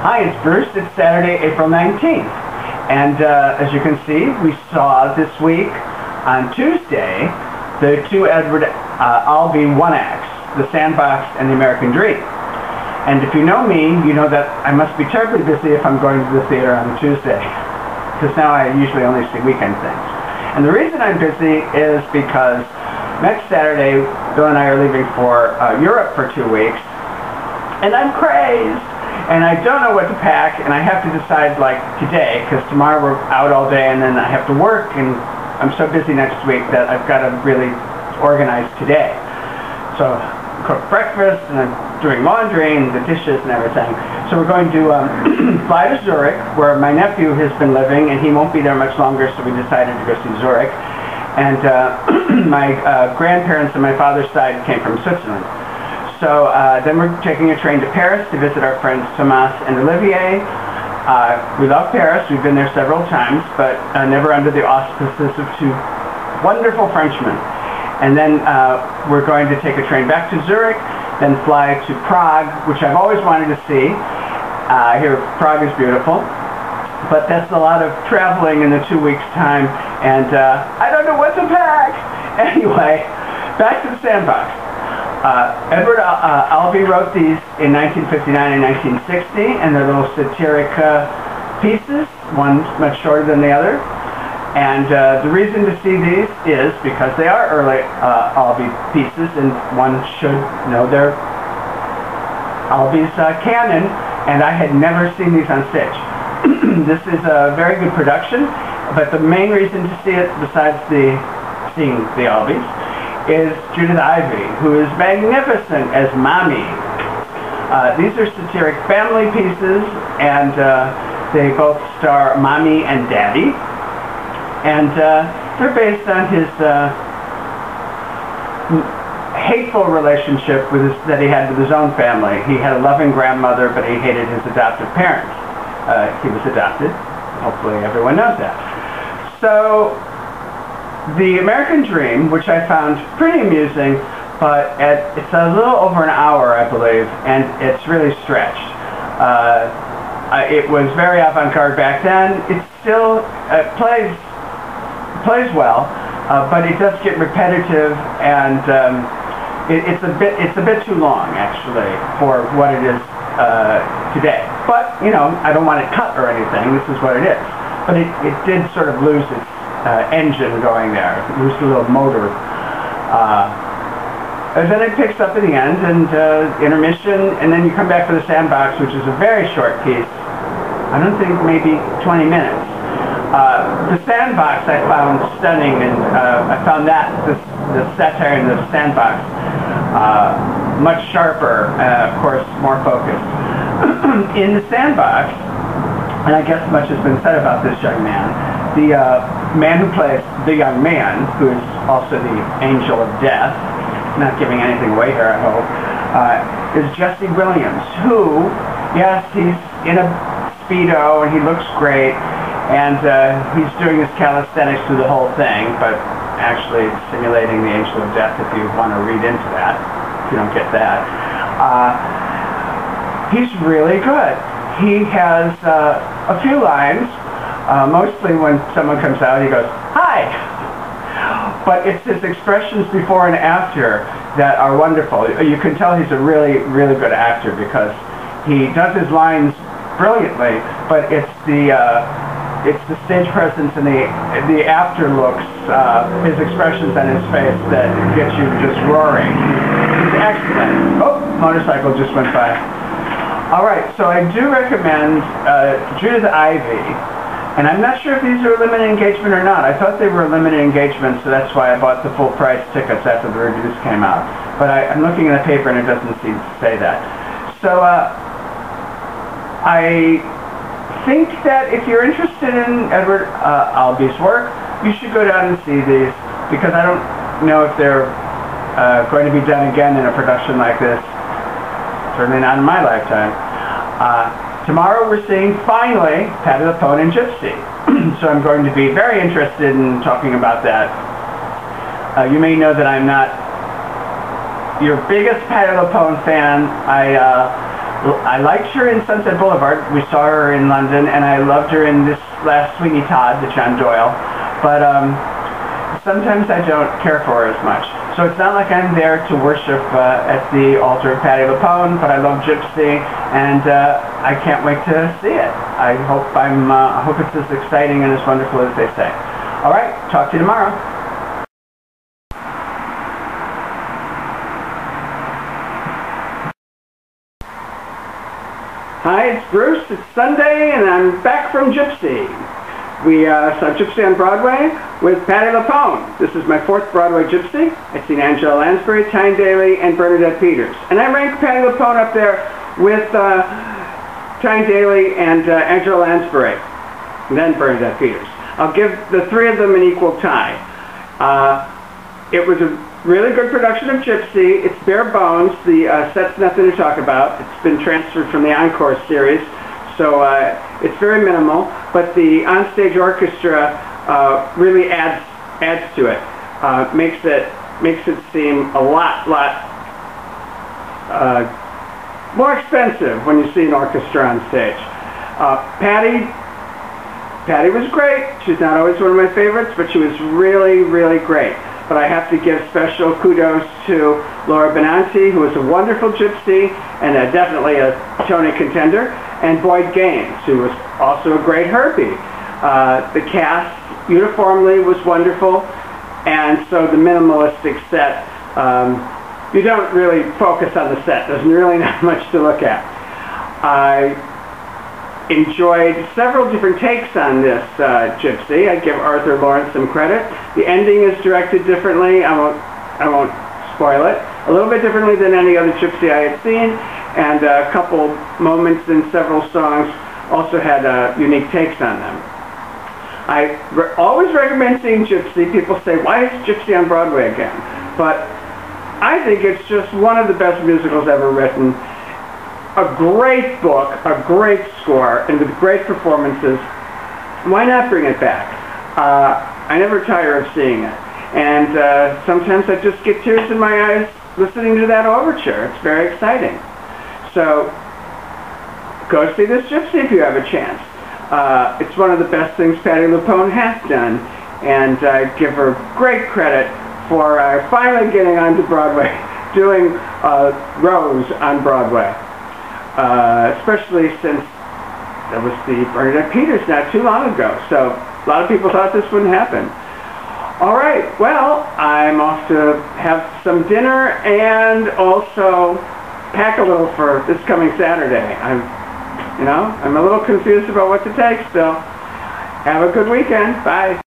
Hi, it's Bruce. It's Saturday, April 19th. And as you can see, we saw this week on Tuesday the two ALBEE One-Acts, The Sandbox and The American Dream. And if you know me, you know that I must be terribly busy if I'm going to the theater on Tuesday, because now I usually only see weekend things. And the reason I'm busy is because next Saturday, Bill and I are leaving for Europe for 2 weeks, and I'm crazed. And I don't know what to pack, and I have to decide like today, because tomorrow we're out all day and then I have to work, and I'm so busy next week that I've got to really organize today. So I cook breakfast, and I'm doing laundry and the dishes and everything. So we're going to fly to Zurich, where my nephew has been living, and he won't be there much longer, so we decided to go see Zurich. And my grandparents on my father's side came from Switzerland. So then we're taking a train to Paris to visit our friends Thomas and Olivier. We love Paris. We've been there several times, but never under the auspices of two wonderful Frenchmen. And then we're going to take a train back to Zurich, then fly to Prague, which I've always wanted to see. I hear Prague is beautiful, but that's a lot of traveling in the 2 weeks' time, and I don't know what to pack. Anyway, back to the Sandbox. Edward Albee wrote these in 1959 and 1960, and they're little satiric pieces, one much shorter than the other. And the reason to see these is because they are early Albee pieces, and one should know their Albee's canon, and I had never seen these on stage. This is a very good production, but the main reason to see it, besides seeing the Albees, is Judith Ivey, who is magnificent as Mommy. These are satiric family pieces, and they both star Mommy and Daddy. And they're based on his hateful relationship that he had with his own family. He had a loving grandmother, but he hated his adoptive parents. He was adopted. Hopefully everyone knows that. So The American Dream, which I found pretty amusing, but it's a little over an hour, I believe, and it's really stretched. It was very avant-garde back then. It still plays well, but it does get repetitive, and it's a bit too long, actually, for what it is today. But you know, I don't want it cut or anything. This is what it is. But it did sort of lose its engine going there, lose a little motor. And then it picks up at the end, and intermission, and then you come back for the Sandbox, which is a very short piece. I don't think maybe 20 minutes. The Sandbox I found stunning, and I found that the satire in the Sandbox much sharper, of course, more focused. In the Sandbox, and I guess much has been said about this young man, the man who plays the young man, who is also the angel of death, not giving anything away here, I hope, is Jesse Williams, who, yes, he's in a Speedo and he looks great, and he's doing his calisthenics through the whole thing, but actually simulating the angel of death if you want to read into that, if you don't get that. He's really good. He has a few lines. Mostly when someone comes out, he goes, "Hi!" But it's his expressions before and after that are wonderful. You can tell he's a really, really good actor because he does his lines brilliantly, but it's the stage presence and the after looks, his expressions on his face that get you just roaring. He's excellent. Oh, motorcycle just went by. All right, so I do recommend Judith Ivey. And I'm not sure if these are a limited engagement or not. I thought they were a limited engagement, so that's why I bought the full price tickets after the reviews came out. But I'm looking at the paper and it doesn't seem to say that. So I think that if you're interested in Edward Albee's work, you should go down and see these, because I don't know if they're going to be done again in a production like this. Certainly not in my lifetime. Tomorrow we're seeing, finally, ALBEE and GYPSY. So I'm going to be very interested in talking about that. You may know that I'm not your biggest ALBEE fan. I I liked her in Sunset Boulevard. We saw her in London, and I loved her in this last Sweeney Todd, the John Doyle. But sometimes I don't care for her as much. So it's not like I'm there to worship at the altar of Patti LuPone, but I love Gypsy, and I can't wait to see it. I hope it's as exciting and as wonderful as they say. All right, talk to you tomorrow. Hi, it's Bruce. It's Sunday, and I'm back from Gypsy. We saw Gypsy on Broadway with Patti LuPone. This is my 4th Broadway Gypsy. I've seen Angela Lansbury, Tyne Daly, and Bernadette Peters. And I rank Patti LuPone up there with Tyne Daly and Angela Lansbury, and then Bernadette Peters. I'll give the 3 of them an equal tie. It was a really good production of Gypsy. It's bare bones. The set's nothing to talk about. It's been transferred from the Encore series, so it's very minimal. But the onstage orchestra really adds to it. Makes it seem a lot more expensive when you see an orchestra on stage. Patti was great. She's not always one of my favorites, but she was really, really great. But I have to give special kudos to Laura Benanti, who was a wonderful Gypsy and definitely a Tony contender, and Boyd Gaines, who was also a great Herbie. The cast uniformly was wonderful, and so the minimalistic set, you don't really focus on the set. There's really not much to look at. I enjoyed several different takes on this Gypsy. I give Arthur Lawrence some credit. The ending is directed differently. I won't spoil it. A little bit differently than any other Gypsy I had seen, and a couple moments in several songs also had unique takes on them. I always recommend seeing Gypsy. People say, why is Gypsy on Broadway again? But I think it's just one of the best musicals ever written. A great book, a great score, and with great performances. Why not bring it back? I never tire of seeing it. And sometimes I just get tears in my eyes listening to that overture. It's very exciting. So go see this Gypsy if you have a chance. It's one of the best things Patti LuPone has done, and I give her great credit for finally getting onto Broadway, doing Rose on Broadway. Especially since there was the Bernadette Peters not too long ago, so a lot of people thought this wouldn't happen. All right, well, I'm off to have some dinner and also pack a little for this coming Saturday. I'm a little confused about what to take still. Have a good weekend. Bye.